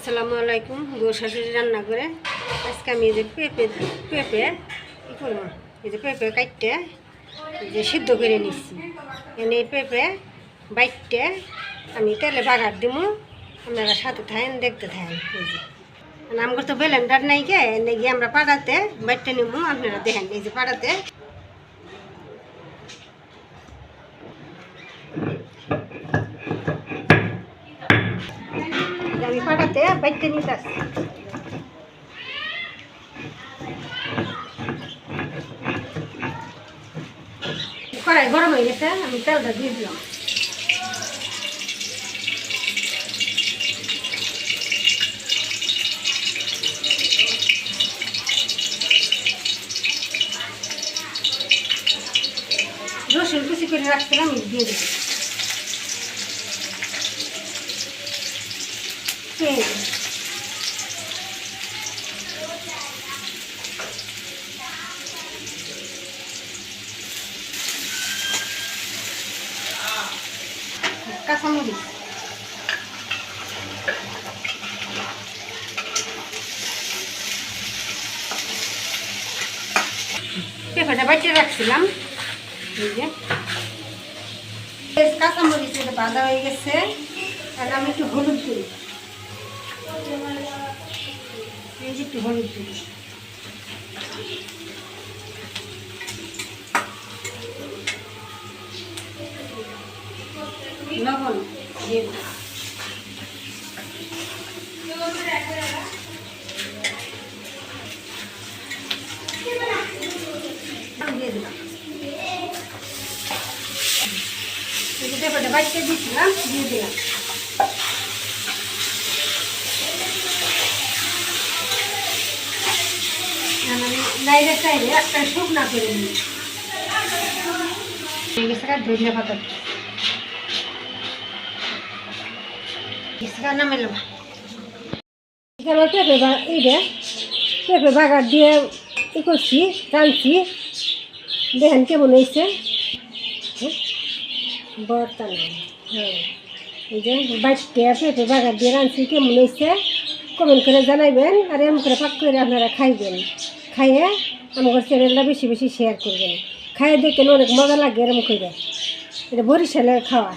আসসালামু আলাইকুম। গো শাশুড়ি রান্না করে আজকে আমি এই যে পেঁপে কী করবো, এই যে পেঁপে কাটতে যে সিদ্ধ করে নিচ্ছি। এই পেঁপে বাইটতে আমি তেলে বাগার দিব, আপনারা সাথে থাকেন, দেখতে থাকেন। এই যে আমার তো ব্লেন্ডার নাই গে, এনে গিয়ে আমরা পাড়াতে বাইটতে নিব, আপনারা দেখেন। এই যে পাড়াতে আমি পাড়াতে বাইটতে নিতে আসছি। কড়াই গরম হয়ে গেছে, আমি তেলটা দিয়ে দিলাম। রসুন কুচি করে রাখছিলাম, দিয়ে দিলাম। কাঁচামরিচ, পেঁপেটা বাইটে রাখছিলাম। এই যে কাঁচামরিচ বাঁধা হয়ে গেছে, আর আমি একটু হলুদ দিই। এই যে একটু হলুদ দিই, লবণ দিয়ে দিই। দিয়ে দিলাম। পেঁপেটা বাইটে দিয়েছিলাম, দিয়ে দিলাম। আমি লাইরে চাইলে একটা শুকনা করে নিই। ধনিয়া পাতা নামাইলাম। পেঁপে বাগার দিয়ে ই করছি, টানছি, দেখেন কেমন হয়েছে। বর্তা নাই, হ্যাঁ, এই যে বাইটে পেঁপে বাগার দিয়ে রাঁধছি, কেমন হয়েছে কমেন্ট করে জানাইবেন। আর এমন করে পাক করে আপনারা খাইবেন, খাইয়ে আমার চ্যানেলটা বেশি বেশি শেয়ার করবেন। খাইয়ে দেখেন অনেক মজা লাগে। এরকম করে এটা বরিশালের খাওয়া।